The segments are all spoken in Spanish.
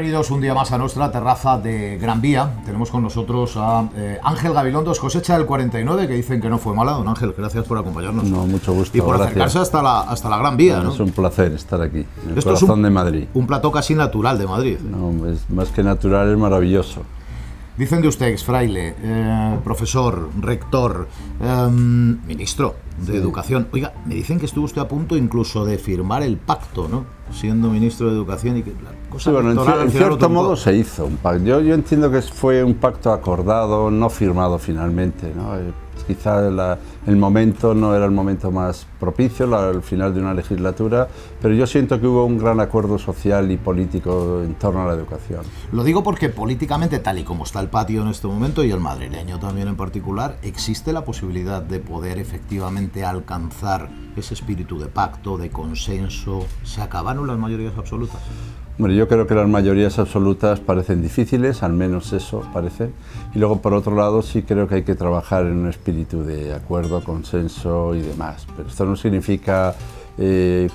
Bienvenidos un día más a nuestra terraza de Gran Vía. Tenemos con nosotros a Ángel Gabilondos, cosecha del 49, que dicen que no fue mala. Don Ángel, gracias por acompañarnos. No, mucho gusto. Y por acercarse hasta la Gran Vía, ¿no? Es un placer estar aquí, en el Esto corazón de Madrid. Un plató casi natural de Madrid. No, es más que natural, es maravilloso. Dicen de usted, ex fraile, profesor, rector, ministro de Educación. Oiga, me dicen que estuvo usted a punto incluso de firmar el pacto, ¿no? Siendo ministro de Educación y que la cosa... Sí, bueno, en cierto modo se hizo un pacto. Yo entiendo que fue un pacto acordado, no firmado finalmente, ¿no? Quizá el momento no era el momento más propicio, al final de una legislatura, pero yo siento que hubo un gran acuerdo social y político en torno a la educación. Lo digo porque políticamente, tal y como está el patio en este momento, y el madrileño también en particular, existe la posibilidad de poder efectivamente alcanzar ese espíritu de pacto, de consenso. ¿Se acabaron las mayorías absolutas? Bueno, yo creo que las mayorías absolutas parecen difíciles, al menos eso parece. Y luego, por otro lado, sí creo que hay que trabajar en un espíritu de acuerdo, consenso y demás. Pero esto no significa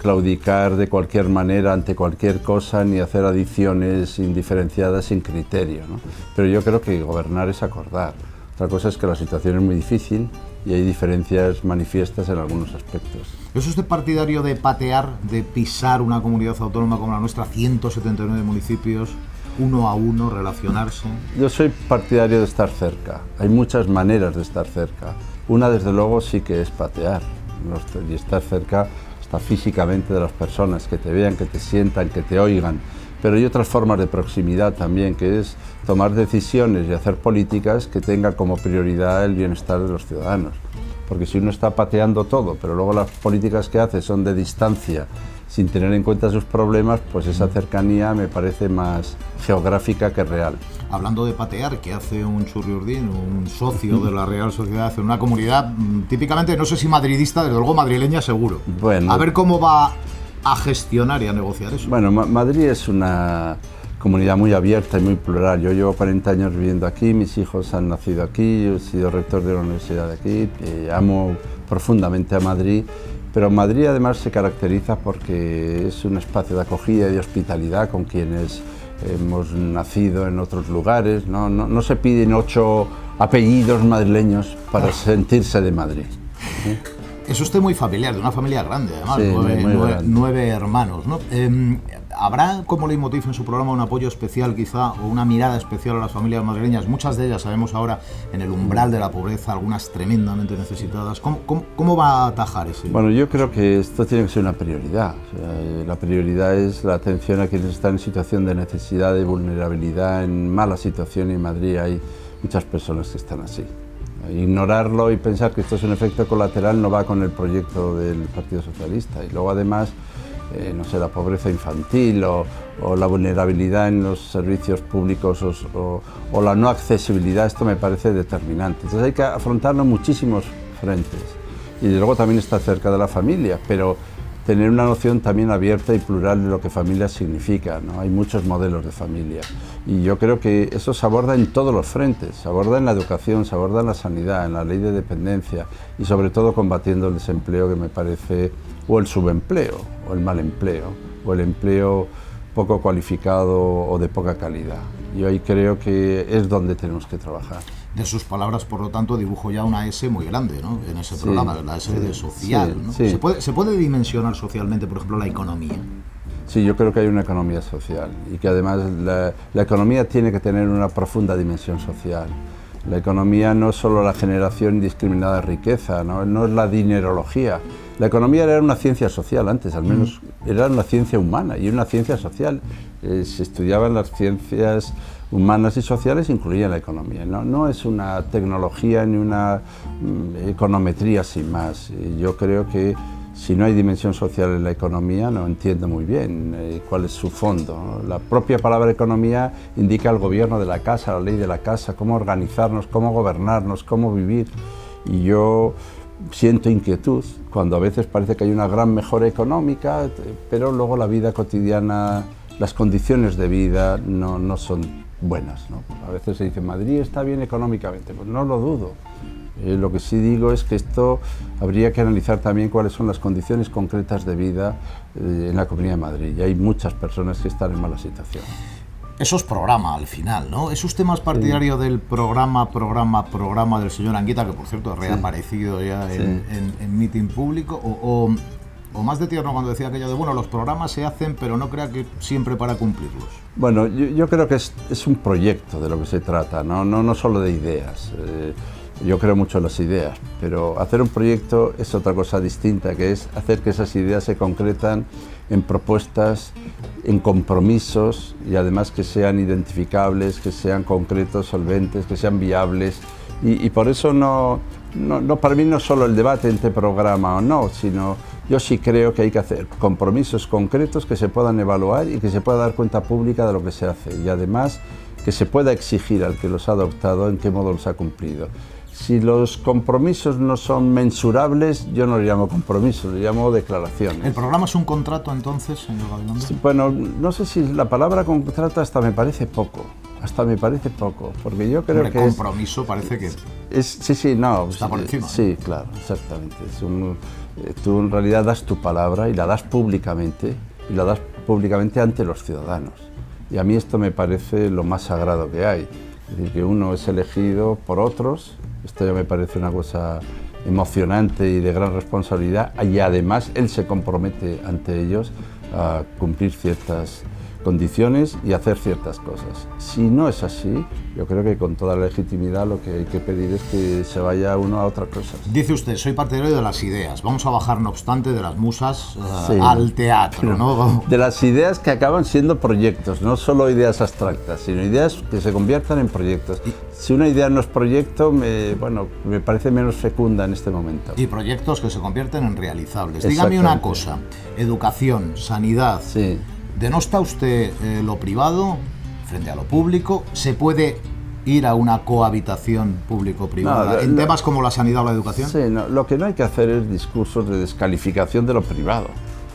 claudicar de cualquier manera ante cualquier cosa ni hacer adiciones indiferenciadas sin criterio, ¿no? Pero yo creo que gobernar es acordar. Otra cosa es que la situación es muy difícil y hay diferencias manifiestas en algunos aspectos. ¿Es usted partidario de patear, de pisar una comunidad autónoma como la nuestra, 179 municipios, uno a uno, relacionarse? Yo soy partidario de estar cerca. Hay muchas maneras de estar cerca. Una, desde luego, sí que es patear. Y estar cerca hasta físicamente de las personas, que te vean, que te sientan, que te oigan. Pero hay otras formas de proximidad también, que es tomar decisiones y hacer políticas que tengan como prioridad el bienestar de los ciudadanos. Porque si uno está pateando todo, pero luego las políticas que hace son de distancia, sin tener en cuenta sus problemas, pues esa cercanía me parece más geográfica que real. Hablando de patear, ¿qué hace un Churriurdín, un socio de la Real Sociedad en una comunidad típicamente, no sé si madridista, desde luego madrileña seguro? Bueno, a ver cómo va a gestionar y a negociar eso. Bueno, Madrid es una comunidad muy abierta y muy plural. Yo llevo 40 años viviendo aquí, mis hijos han nacido aquí, yo he sido rector de la universidad de aquí, amo profundamente a Madrid, pero Madrid además se caracteriza porque es un espacio de acogida y de hospitalidad con quienes hemos nacido en otros lugares. No se piden 8 apellidos madrileños para sentirse de Madrid. Es usted muy familiar, de una familia grande, además, sí, 9 hermanos, ¿no? ¿Habrá como leitmotiv en su programa un apoyo especial quizá o una mirada especial a las familias madrileñas? Muchas de ellas sabemos ahora en el umbral de la pobreza, algunas tremendamente necesitadas. ¿Cómo va a atajar ese? Bueno, yo creo que esto tiene que ser una prioridad. O sea, la prioridad es la atención a quienes están en situación de necesidad, de vulnerabilidad, en mala situación, y en Madrid hay muchas personas que están así. Ignorarlo y pensar que esto es un efecto colateral no va con el proyecto del Partido Socialista. Y luego además, no sé, la pobreza infantil o la vulnerabilidad en los servicios públicos o la no accesibilidad, esto me parece determinante. Entonces hay que afrontarlo en muchísimos frentes. Y luego también estar cerca de la familia, pero tener una noción también abierta y plural de lo que familia significa, ¿no? Hay muchos modelos de familia y yo creo que eso se aborda en todos los frentes, se aborda en la educación, se aborda en la sanidad, en la ley de dependencia y sobre todo combatiendo el desempleo, que me parece, o el subempleo, o el mal empleo, o el empleo poco cualificado o de poca calidad. Yo ahí creo que es donde tenemos que trabajar. De sus palabras, por lo tanto, dibujo ya una S muy grande, ¿no? En ese programa, la S de social, ¿no? Sí. ¿Se puede dimensionar socialmente, por ejemplo, la economía? Sí, yo creo que hay una economía social y que además la economía tiene que tener una profunda dimensión social. La economía no es solo la generación indiscriminada de riqueza, no es la dinerología. La economía era una ciencia social antes, al menos era una ciencia humana y una ciencia social. Se estudiaban las ciencias humanas y sociales, incluía la economía. No es una tecnología ni una econometría sin más. Yo creo que si no hay dimensión social en la economía, no entiendo muy bien cuál es su fondo, ¿no? La propia palabra economía indica el gobierno de la casa, la ley de la casa, cómo organizarnos, cómo gobernarnos, cómo vivir. Y yo siento inquietud cuando a veces parece que hay una gran mejora económica, pero luego la vida cotidiana, las condiciones de vida no son buenas, ¿no? A veces se dice, Madrid está bien económicamente, pues no lo dudo. Lo que sí digo es que esto habría que analizar también cuáles son las condiciones concretas de vida en la Comunidad de Madrid. Y hay muchas personas que están en mala situación. Eso es programa al final, ¿no? ¿Es usted más partidario del programa del señor Anguita, que por cierto ha reaparecido ya en meeting público, o más de tierno cuando decía aquello de, bueno, los programas se hacen, pero no crea que siempre para cumplirlos? Bueno, yo creo que es un proyecto de lo que se trata, no solo de ideas. Yo creo mucho en las ideas, pero hacer un proyecto es otra cosa distinta, que es hacer que esas ideas se concretan en propuestas, en compromisos, y además que sean identificables, que sean concretos, solventes, que sean viables. Y por eso para mí no solo el debate entre programa o no, sino yo sí creo que hay que hacer compromisos concretos que se puedan evaluar y que se pueda dar cuenta pública de lo que se hace, y además que se pueda exigir al que los ha adoptado en qué modo los ha cumplido. Si los compromisos no son mensurables, yo no le llamo compromisos, le llamo declaraciones. ¿El programa es un contrato entonces, señor Gabilondo? Sí, bueno, no sé si la palabra contrato hasta me parece poco, porque yo creo que compromiso parece que está por encima. Sí, claro, exactamente. Tú en realidad das tu palabra y la das públicamente, ante los ciudadanos. Y a mí esto me parece lo más sagrado que hay. Es decir, que uno es elegido por otros. Esto ya me parece una cosa emocionante y de gran responsabilidad, y además él se compromete ante ellos a cumplir ciertas condiciones y hacer ciertas cosas. Si no es así, yo creo que con toda la legitimidad lo que hay que pedir es que se vaya uno a otra cosa. Dice usted, soy partidario de las ideas. Vamos a bajar, no obstante, de las musas al teatro, ¿no? De las ideas que acaban siendo proyectos, no solo ideas abstractas, sino ideas que se conviertan en proyectos. Si una idea no es proyecto, me parece menos fecunda en este momento. Y proyectos que se convierten en realizables. Dígame una cosa, educación, sanidad... Sí. ¿Denosta usted lo privado frente a lo público? ¿Se puede ir a una cohabitación público-privada en temas como la sanidad o la educación? Sí, lo que no hay que hacer es discursos de descalificación de lo privado,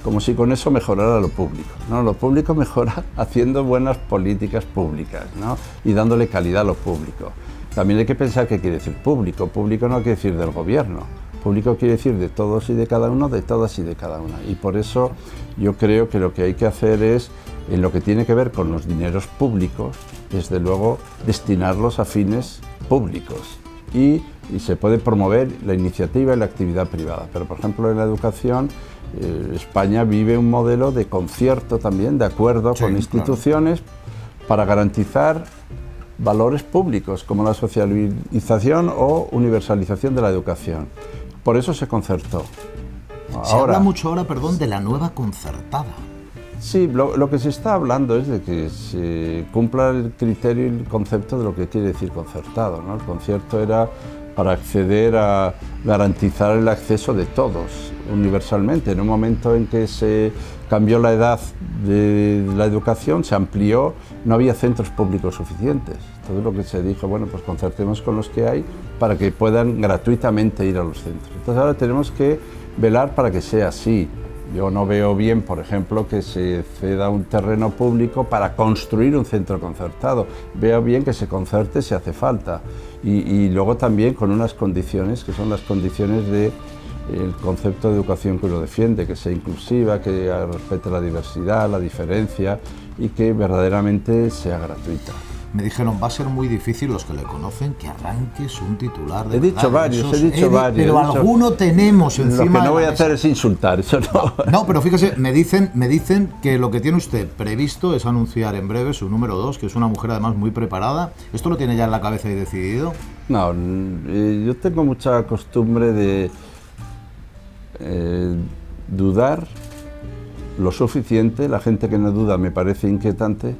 como si con eso mejorara lo público. No, lo público mejora haciendo buenas políticas públicas, ¿no? Y dándole calidad a lo público. También hay que pensar qué quiere decir público. Público no quiere decir del gobierno. Público quiere decir de todos y de cada uno, de todas y de cada una. Y por eso yo creo que lo que hay que hacer es, en lo que tiene que ver con los dineros públicos, desde luego destinarlos a fines públicos. Y se puede promover la iniciativa y la actividad privada. Pero, por ejemplo, en la educación, España vive un modelo de concierto también, de acuerdo con instituciones, para garantizar valores públicos, como la socialización o universalización de la educación. Por eso se concertó. Se habla mucho ahora, de la nueva concertada. Sí, lo que se está hablando es de que se cumpla el criterio y el concepto de lo que quiere decir concertado, ¿no? El concierto era para acceder a garantizar el acceso de todos, universalmente. En un momento en que se cambió la edad de la educación, se amplió, no había centros públicos suficientes. Todo lo que se dijo, bueno, pues concertemos con los que hay para que puedan gratuitamente ir a los centros. Entonces ahora tenemos que velar para que sea así. Yo no veo bien, por ejemplo, que se ceda un terreno público para construir un centro concertado. Veo bien que se concerte si hace falta. Y luego también con unas condiciones, que son las condiciones del concepto de educación que uno defiende, que sea inclusiva, que respete la diversidad, la diferencia y que verdaderamente sea gratuita. Me dijeron, va a ser muy difícil, los que le conocen, que arranques un titular de He dicho varios. Pero alguno tenemos encima. Lo que no voy a hacer es insultar, eso no. No, pero fíjese, me dicen que lo que tiene usted previsto es anunciar en breve su número 2, que es una mujer además muy preparada. ¿Esto lo tiene ya en la cabeza y decidido? No, yo tengo mucha costumbre de dudar lo suficiente. La gente que no duda me parece inquietante,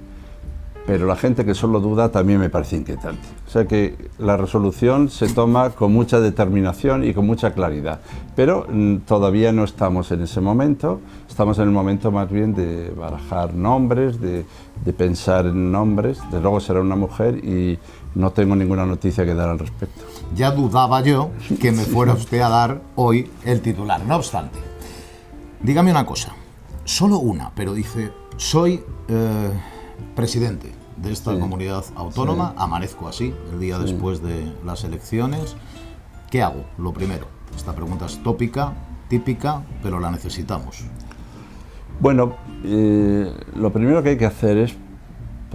pero la gente que solo duda también me parece inquietante. O sea que la resolución se toma con mucha determinación y con mucha claridad, pero todavía no estamos en ese momento. Estamos en el momento más bien de barajar nombres, de pensar en nombres. Desde luego será una mujer y no tengo ninguna noticia que dar al respecto. Ya dudaba yo que me fuera usted a dar hoy el titular. No obstante, dígame una cosa, solo una, pero dice, soy presidente de esta comunidad autónoma, amanezco así el día después de las elecciones. ¿Qué hago? Lo primero, esta pregunta es tópica, típica, pero la necesitamos. Bueno, lo primero que hay que hacer es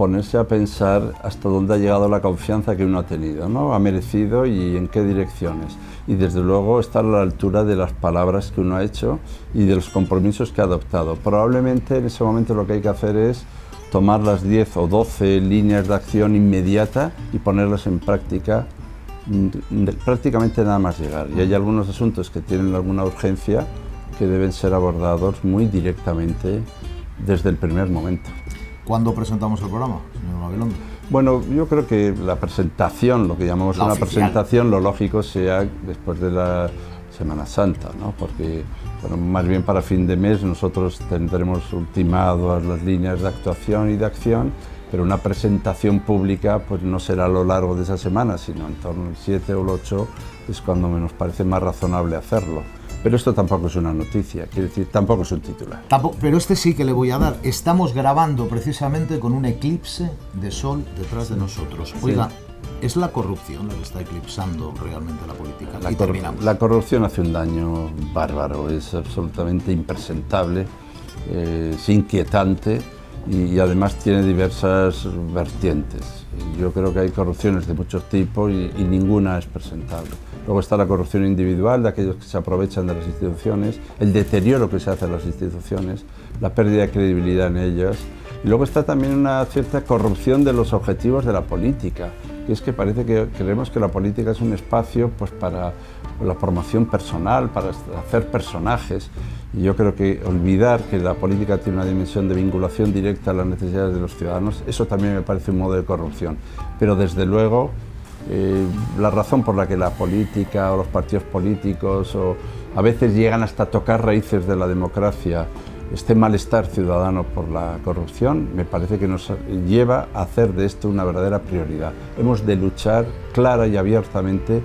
ponerse a pensar hasta dónde ha llegado la confianza que uno ha tenido, ¿no? Ha merecido y en qué direcciones. Y desde luego estar a la altura de las palabras que uno ha hecho y de los compromisos que ha adoptado. Probablemente en ese momento lo que hay que hacer es tomar las 10 o 12 líneas de acción inmediata y ponerlas en práctica prácticamente nada más llegar. Y hay algunos asuntos que tienen alguna urgencia que deben ser abordados muy directamente desde el primer momento. ¿Cuándo presentamos el programa, señor Gabilondo? Bueno, yo creo que la presentación, lo que llamamos una presentación, lo lógico sea después de la Semana Santa, ¿no? Porque bueno, más bien para fin de mes nosotros tendremos ultimadas las líneas de actuación y de acción, pero una presentación pública pues no será a lo largo de esa semana, sino en torno al 7 o el 8 es cuando nos parece más razonable hacerlo. Pero esto tampoco es una noticia, quiere decir, tampoco es un titular. Pero este sí que le voy a dar. Estamos grabando precisamente con un eclipse de sol detrás de nosotros. Oiga, sí. ¿Es la corrupción la que está eclipsando realmente la política? Y terminamos. La corrupción hace un daño bárbaro, es absolutamente impresentable, es inquietante y además tiene diversas vertientes. Yo creo que hay corrupciones de muchos tipos y ninguna es presentable. Luego está la corrupción individual de aquellos que se aprovechan de las instituciones, el deterioro que se hace a las instituciones, la pérdida de credibilidad en ellas. Y luego está también una cierta corrupción de los objetivos de la política, que es que parece que creemos que la política es un espacio pues, para la promoción personal, para hacer personajes. Y yo creo que olvidar que la política tiene una dimensión de vinculación directa a las necesidades de los ciudadanos, eso también me parece un modo de corrupción. Pero desde luego, la razón por la que la política o los partidos políticos a veces llegan hasta tocar raíces de la democracia, este malestar ciudadano por la corrupción, me parece que nos lleva a hacer de esto una verdadera prioridad. Hemos de luchar clara y abiertamente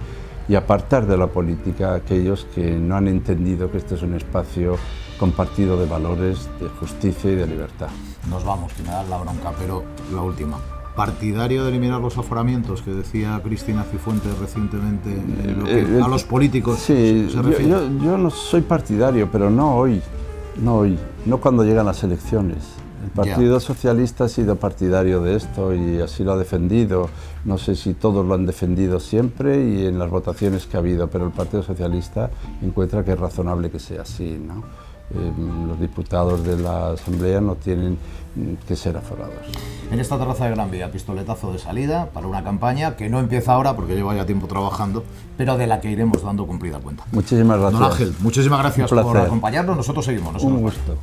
y apartar de la política a aquellos que no han entendido que este es un espacio compartido de valores, de justicia y de libertad. Nos vamos, que me da la bronca, pero la última. ¿Partidario de eliminar los aforamientos que decía Cristina Cifuentes recientemente en lo que a los políticos sí, se refiere? Yo no soy partidario, pero no hoy, no cuando llegan las elecciones. El Partido Socialista ha sido partidario de esto y así lo ha defendido. No sé si todos lo han defendido siempre y en las votaciones que ha habido, pero el Partido Socialista encuentra que es razonable que sea así, ¿no? Los diputados de la Asamblea no tienen que ser aforados. En esta terraza de Gran Vía, pistoletazo de salida para una campaña que no empieza ahora porque lleva ya tiempo trabajando, pero de la que iremos dando cumplida cuenta. Muchísimas gracias. Don Ángel, muchísimas gracias por acompañarnos. Nosotros seguimos. Un gusto.